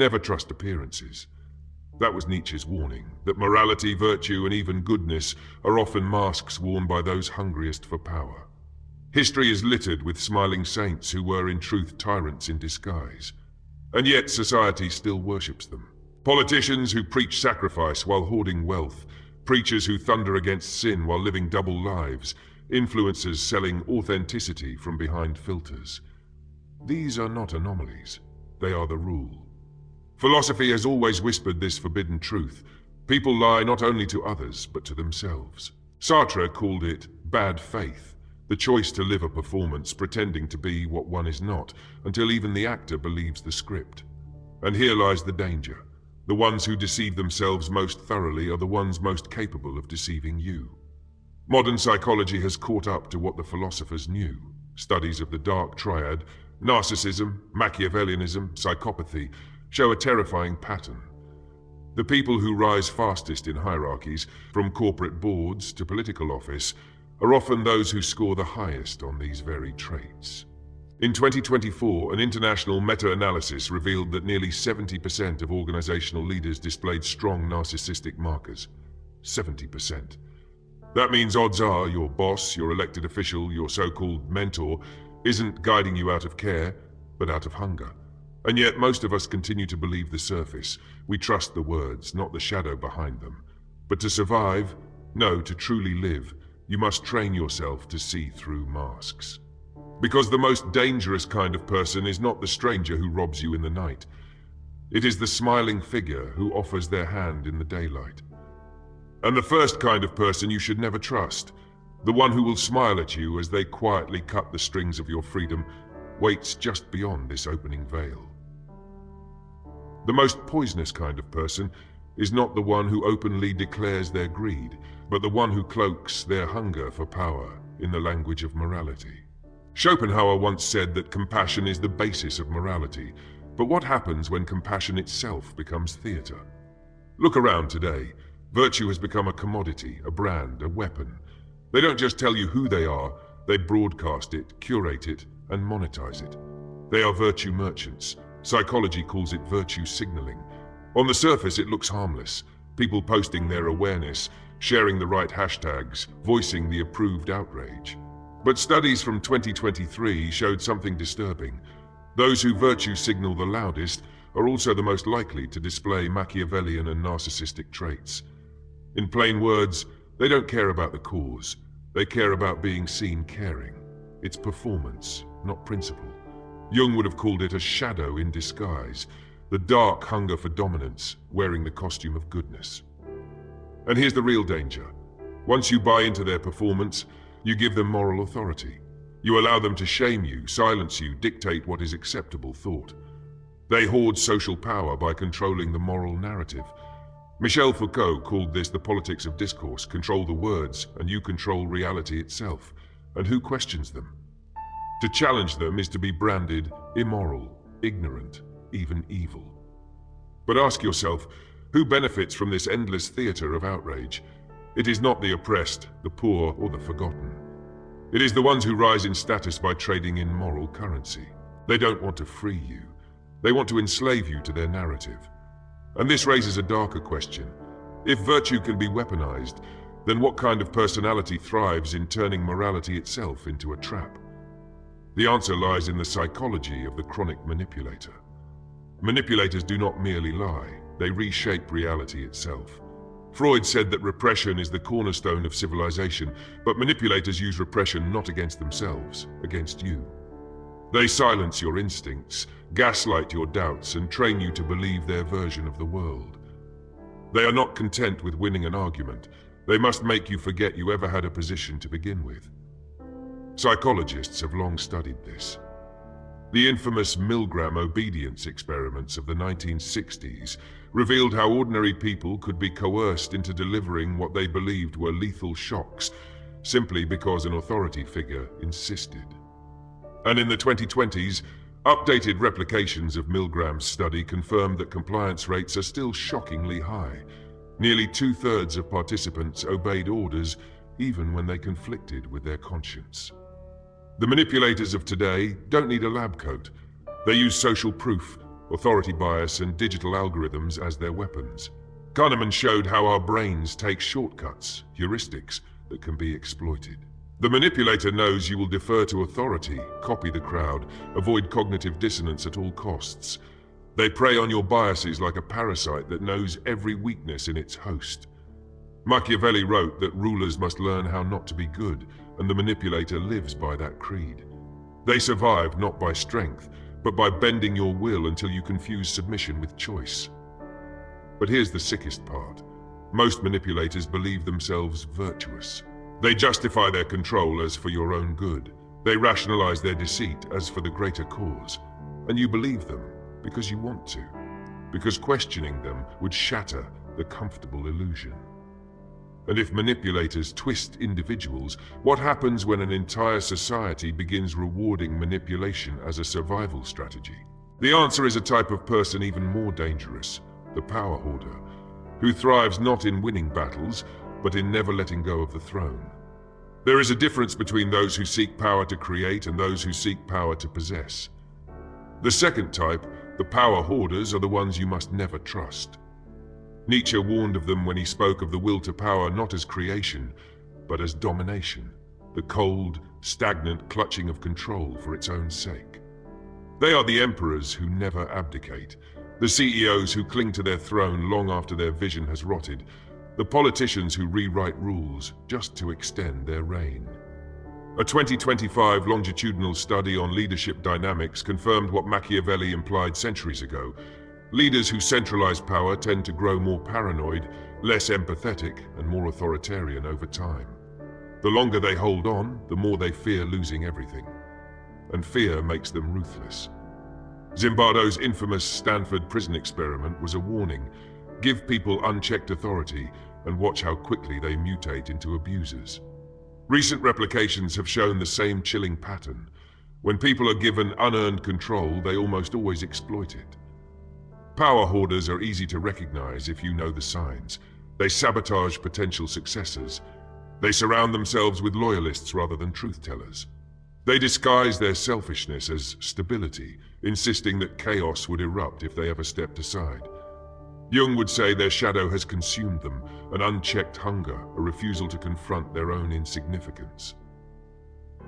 Never trust appearances. That was Nietzsche's warning, that morality, virtue, and even goodness are often masks worn by those hungriest for power. History is littered with smiling saints who were in truth tyrants in disguise. And yet society still worships them. Politicians who preach sacrifice while hoarding wealth, preachers who thunder against sin while living double lives, influencers selling authenticity from behind filters. These are not anomalies, they are the rule. Philosophy has always whispered this forbidden truth. People lie not only to others, but to themselves. Sartre called it bad faith, the choice to live a performance pretending to be what one is not, until even the actor believes the script. And here lies the danger. The ones who deceive themselves most thoroughly are the ones most capable of deceiving you. Modern psychology has caught up to what the philosophers knew. Studies of the dark triad, narcissism, Machiavellianism, psychopathy, show a terrifying pattern. The people who rise fastest in hierarchies, from corporate boards to political office, are often those who score the highest on these very traits. In 2024, an international meta-analysis revealed that nearly 70% of organizational leaders displayed strong narcissistic markers. 70%. That means odds are your boss, your elected official, your so-called mentor isn't guiding you out of care, but out of hunger. And yet most of us continue to believe the surface. We trust the words, not the shadow behind them. But to survive, no, to truly live, you must train yourself to see through masks. Because the most dangerous kind of person is not the stranger who robs you in the night. It is the smiling figure who offers their hand in the daylight. And the first kind of person you should never trust, the one who will smile at you as they quietly cut the strings of your freedom, waits just beyond this opening veil. The most poisonous kind of person is not the one who openly declares their greed, but the one who cloaks their hunger for power in the language of morality. Schopenhauer once said that compassion is the basis of morality, but what happens when compassion itself becomes theater? Look around today. Virtue has become a commodity, a brand, a weapon. They don't just tell you who they are, they broadcast it, curate it, and monetize it. They are virtue merchants. Psychology calls it virtue signaling. On the surface, it looks harmless. People posting their awareness, sharing the right hashtags, voicing the approved outrage. But studies from 2023 showed something disturbing. Those who virtue signal the loudest are also the most likely to display Machiavellian and narcissistic traits. In plain words, they don't care about the cause. They care about being seen caring. It's performance, not principle. Jung would have called it a shadow in disguise, the dark hunger for dominance, wearing the costume of goodness. And here's the real danger. Once you buy into their performance, you give them moral authority. You allow them to shame you, silence you, dictate what is acceptable thought. They hoard social power by controlling the moral narrative. Michel Foucault called this the politics of discourse. Control the words, and you control reality itself. And who questions them? To challenge them is to be branded immoral, ignorant, even evil. But ask yourself, who benefits from this endless theater of outrage? It is not the oppressed, the poor, or the forgotten. It is the ones who rise in status by trading in moral currency. They don't want to free you. They want to enslave you to their narrative. And this raises a darker question. If virtue can be weaponized, then what kind of personality thrives in turning morality itself into a trap? The answer lies in the psychology of the chronic manipulator. Manipulators do not merely lie, they reshape reality itself. Freud said that repression is the cornerstone of civilization, but manipulators use repression not against themselves, against you. They silence your instincts, gaslight your doubts, and train you to believe their version of the world. They are not content with winning an argument. They must make you forget you ever had a position to begin with. Psychologists have long studied this. The infamous Milgram obedience experiments of the 1960s revealed how ordinary people could be coerced into delivering what they believed were lethal shocks simply because an authority figure insisted. And in the 2020s, updated replications of Milgram's study confirmed that compliance rates are still shockingly high. Nearly 2/3 of participants obeyed orders even when they conflicted with their conscience. The manipulators of today don't need a lab coat. They use social proof, authority bias, and digital algorithms as their weapons. Kahneman showed how our brains take shortcuts, heuristics, that can be exploited. The manipulator knows you will defer to authority, copy the crowd, avoid cognitive dissonance at all costs. They prey on your biases like a parasite that knows every weakness in its host. Machiavelli wrote that rulers must learn how not to be good, and the manipulator lives by that creed. They survive not by strength, but by bending your will until you confuse submission with choice. But here's the sickest part. Most manipulators believe themselves virtuous. They justify their control as for your own good. They rationalize their deceit as for the greater cause. And you believe them because you want to, because questioning them would shatter the comfortable illusion. And if manipulators twist individuals, what happens when an entire society begins rewarding manipulation as a survival strategy? The answer is a type of person even more dangerous, the power hoarder, who thrives not in winning battles, but in never letting go of the throne. There is a difference between those who seek power to create and those who seek power to possess. The second type, the power hoarders, are the ones you must never trust. Nietzsche warned of them when he spoke of the will to power not as creation, but as domination, the cold, stagnant clutching of control for its own sake. They are the emperors who never abdicate, the CEOs who cling to their throne long after their vision has rotted, the politicians who rewrite rules just to extend their reign. A 2025 longitudinal study on leadership dynamics confirmed what Machiavelli implied centuries ago. Leaders who centralize power tend to grow more paranoid, less empathetic, and more authoritarian over time. The longer they hold on, the more they fear losing everything. And fear makes them ruthless. Zimbardo's infamous Stanford prison experiment was a warning. Give people unchecked authority and watch how quickly they mutate into abusers. Recent replications have shown the same chilling pattern. When people are given unearned control, they almost always exploit it. Power hoarders are easy to recognize if you know the signs. They sabotage potential successors. They surround themselves with loyalists rather than truth-tellers. They disguise their selfishness as stability, insisting that chaos would erupt if they ever stepped aside. Jung would say their shadow has consumed them, an unchecked hunger, a refusal to confront their own insignificance.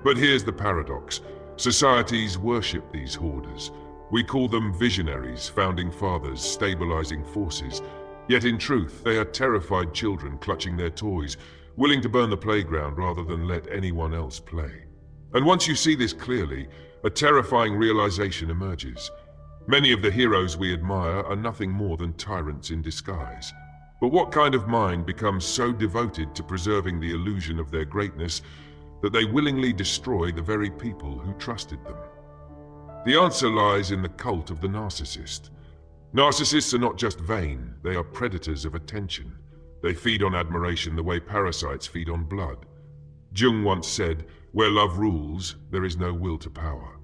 But here's the paradox. Societies worship these hoarders. We call them visionaries, founding fathers, stabilizing forces. Yet in truth, they are terrified children clutching their toys, willing to burn the playground rather than let anyone else play. And once you see this clearly, a terrifying realization emerges. Many of the heroes we admire are nothing more than tyrants in disguise. But what kind of mind becomes so devoted to preserving the illusion of their greatness that they willingly destroy the very people who trusted them? The answer lies in the cult of the narcissist. Narcissists are not just vain, they are predators of attention. They feed on admiration the way parasites feed on blood. Jung once said, "Where love rules, there is no will to power."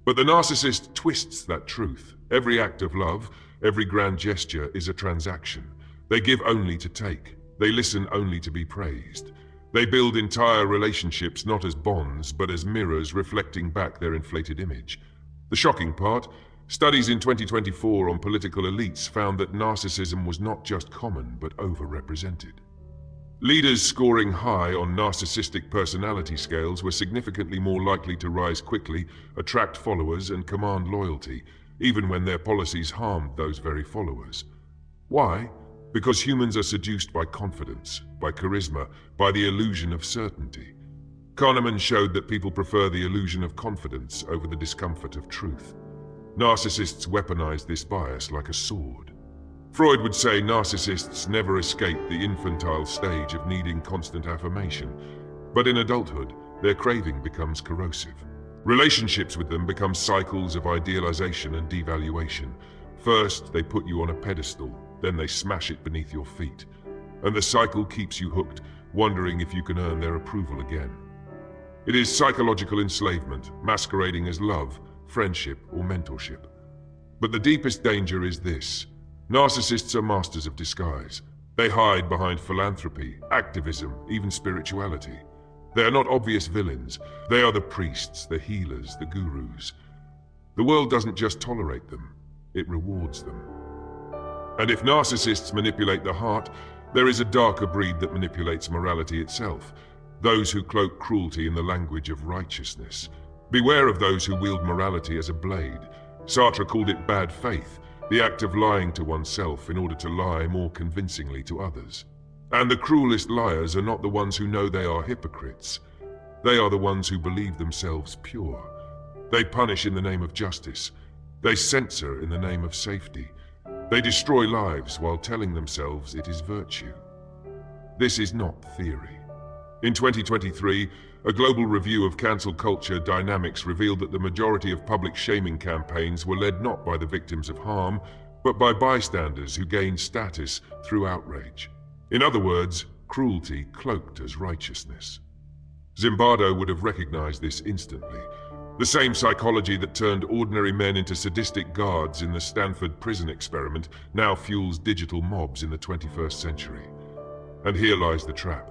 But the narcissist twists that truth. Every act of love, every grand gesture is a transaction. They give only to take. They listen only to be praised. They build entire relationships not as bonds, but as mirrors reflecting back their inflated image. The shocking part, studies in 2024 on political elites found that narcissism was not just common, but overrepresented. Leaders scoring high on narcissistic personality scales were significantly more likely to rise quickly, attract followers, and command loyalty, even when their policies harmed those very followers. Why? Because humans are seduced by confidence, by charisma, by the illusion of certainty. Kahneman showed that people prefer the illusion of confidence over the discomfort of truth. Narcissists weaponize this bias like a sword. Freud would say narcissists never escape the infantile stage of needing constant affirmation, but in adulthood, their craving becomes corrosive. Relationships with them become cycles of idealization and devaluation. First, they put you on a pedestal, then they smash it beneath your feet. And the cycle keeps you hooked, wondering if you can earn their approval again. It is psychological enslavement, masquerading as love, friendship, or mentorship. But the deepest danger is this. Narcissists are masters of disguise. They hide behind philanthropy, activism, even spirituality. They are not obvious villains. They are the priests, the healers, the gurus. The world doesn't just tolerate them. it rewards them. And if narcissists manipulate the heart, there is a darker breed that manipulates morality itself, those who cloak cruelty in the language of righteousness. Beware of those who wield morality as a blade. Sartre called it bad faith, the act of lying to oneself in order to lie more convincingly to others. And the cruelest liars are not the ones who know they are hypocrites. They are the ones who believe themselves pure. They punish in the name of justice. They censor in the name of safety. They destroy lives while telling themselves it is virtue. This is not theory. In 2023, a global review of cancel culture dynamics revealed that the majority of public shaming campaigns were led not by the victims of harm, but by bystanders who gained status through outrage. In other words, cruelty cloaked as righteousness. Zimbardo would have recognized this instantly. The same psychology that turned ordinary men into sadistic guards in the Stanford prison experiment now fuels digital mobs in the 21st century. And here lies the trap.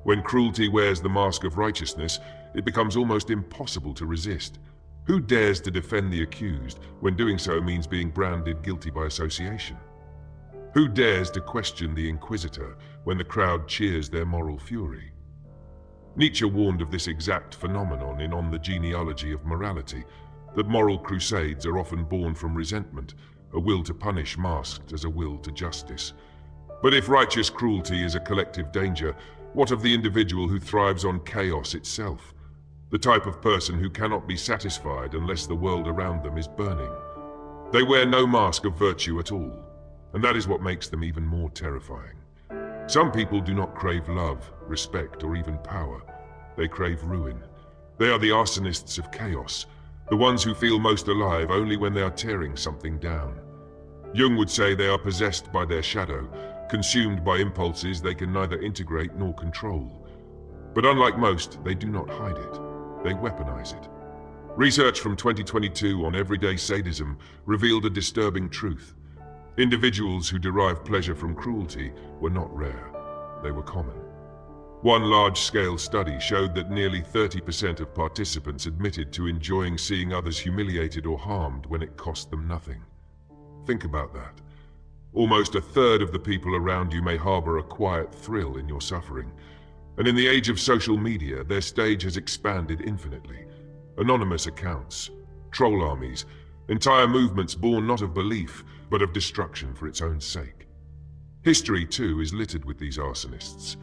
When cruelty wears the mask of righteousness, it becomes almost impossible to resist. Who dares to defend the accused when doing so means being branded guilty by association? Who dares to question the inquisitor when the crowd cheers their moral fury? Nietzsche warned of this exact phenomenon in On the Genealogy of Morality, that moral crusades are often born from resentment, a will to punish masked as a will to justice. But if righteous cruelty is a collective danger, what of the individual who thrives on chaos itself? The type of person who cannot be satisfied unless the world around them is burning. They wear no mask of virtue at all, and that is what makes them even more terrifying. Some people do not crave love, respect, or even power. They crave ruin. They are the arsonists of chaos, the ones who feel most alive only when they are tearing something down. Jung would say they are possessed by their shadow, consumed by impulses they can neither integrate nor control. But unlike most, they do not hide it. They weaponize it. Research from 2022 on everyday sadism revealed a disturbing truth. Individuals who derive pleasure from cruelty were not rare. They were common. One large-scale study showed that nearly 30% of participants admitted to enjoying seeing others humiliated or harmed when it cost them nothing. Think about that. Almost a third of the people around you may harbor a quiet thrill in your suffering. And in the age of social media, their stage has expanded infinitely. Anonymous accounts, troll armies, entire movements born not of belief, but of destruction for its own sake. History, too, is littered with these arsonists.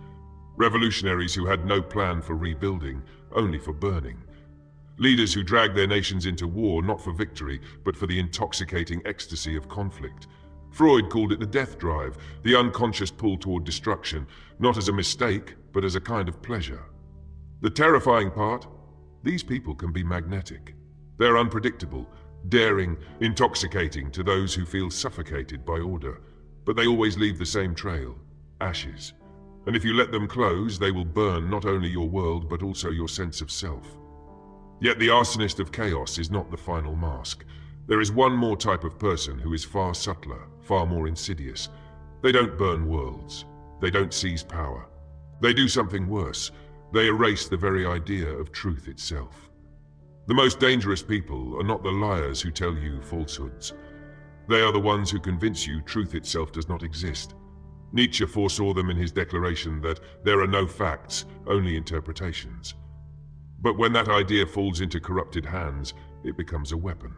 Revolutionaries who had no plan for rebuilding, only for burning. Leaders who dragged their nations into war not for victory, but for the intoxicating ecstasy of conflict. Freud called it the death drive, the unconscious pull toward destruction, not as a mistake, but as a kind of pleasure. The terrifying part? These people can be magnetic. They're unpredictable, daring, intoxicating to those who feel suffocated by order. But they always leave the same trail, ashes. And if you let them close, they will burn not only your world, but also your sense of self. Yet the arsonist of chaos is not the final mask. There is one more type of person who is far subtler, far more insidious. They don't burn worlds. They don't seize power. They do something worse. They erase the very idea of truth itself. The most dangerous people are not the liars who tell you falsehoods. They are the ones who convince you truth itself does not exist. Nietzsche foresaw them in his declaration that there are no facts, only interpretations. But when that idea falls into corrupted hands, it becomes a weapon.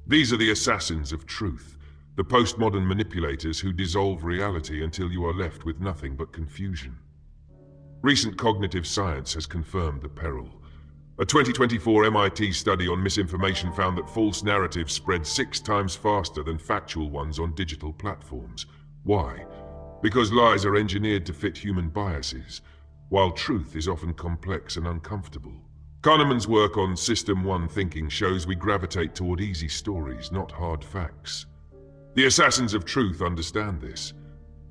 These are the assassins of truth, the postmodern manipulators who dissolve reality until you are left with nothing but confusion. Recent cognitive science has confirmed the peril. A 2024 MIT study on misinformation found that false narratives spread 6 times faster than factual ones on digital platforms. Why? Because lies are engineered to fit human biases, while truth is often complex and uncomfortable. Kahneman's work on System 1 thinking shows we gravitate toward easy stories, not hard facts. The assassins of truth understand this.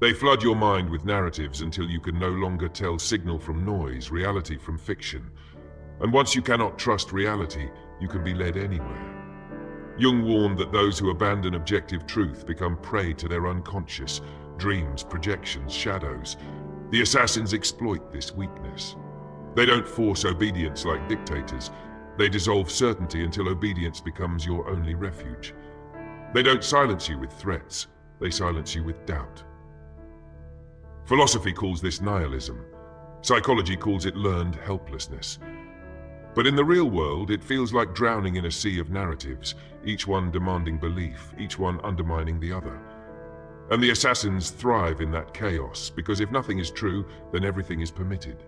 They flood your mind with narratives until you can no longer tell signal from noise, reality from fiction. And once you cannot trust reality, you can be led anywhere. Jung warned that those who abandon objective truth become prey to their unconscious, dreams, projections, shadows. The assassins exploit this weakness. They don't force obedience like dictators. They dissolve certainty until obedience becomes your only refuge. They don't silence you with threats, they silence you with doubt. Philosophy calls this nihilism. Psychology calls it learned helplessness. But in the real world, it feels like drowning in a sea of narratives, each one demanding belief, each one undermining the other. And the assassins thrive in that chaos, because if nothing is true, then everything is permitted.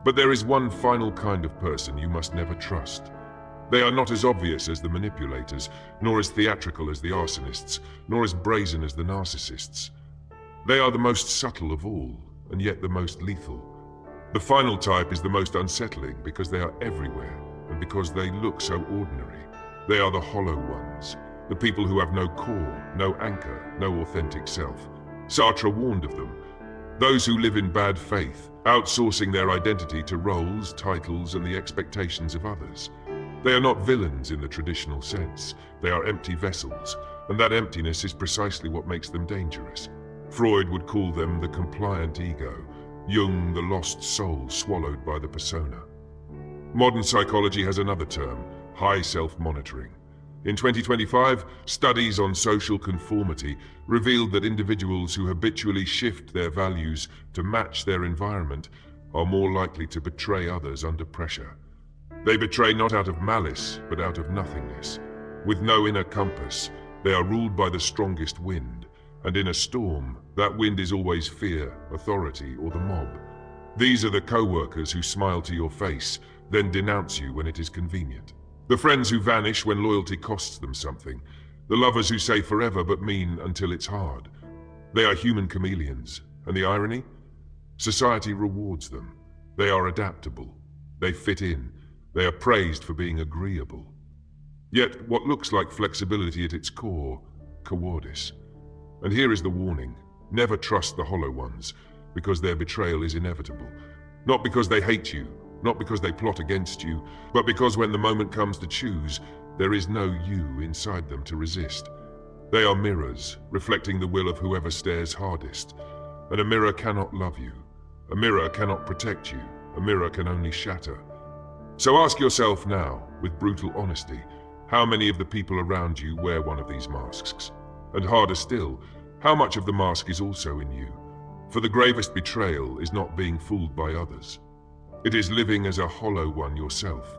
But there is one final kind of person you must never trust. They are not as obvious as the manipulators, nor as theatrical as the arsonists, nor as brazen as the narcissists. They are the most subtle of all, and yet the most lethal. The final type is the most unsettling because they are everywhere, and because they look so ordinary. They are the hollow ones, the people who have no core, no anchor, no authentic self. Sartre warned of them. Those who live in bad faith, outsourcing their identity to roles, titles, and the expectations of others. They are not villains in the traditional sense. They are empty vessels, and that emptiness is precisely what makes them dangerous. Freud would call them the compliant ego, Jung the lost soul swallowed by the persona. Modern psychology has another term, high self-monitoring. In 2025, studies on social conformity revealed that individuals who habitually shift their values to match their environment are more likely to betray others under pressure. They betray not out of malice, but out of nothingness. With no inner compass, they are ruled by the strongest wind, and in a storm, that wind is always fear, authority, or the mob. These are the co-workers who smile to your face, then denounce you when it is convenient. The friends who vanish when loyalty costs them something. The lovers who say forever but mean until it's hard. They are human chameleons, and the irony? Society rewards them. They are adaptable. They fit in. They are praised for being agreeable. Yet what looks like flexibility at its core, cowardice. And here is the warning. Never trust the hollow ones, because their betrayal is inevitable. Not because they hate you, not because they plot against you, but because when the moment comes to choose, there is no you inside them to resist. They are mirrors, reflecting the will of whoever stares hardest. And a mirror cannot love you. A mirror cannot protect you. A mirror can only shatter. So ask yourself now, with brutal honesty, how many of the people around you wear one of these masks? And harder still, how much of the mask is also in you? For the gravest betrayal is not being fooled by others. It is living as a hollow one yourself.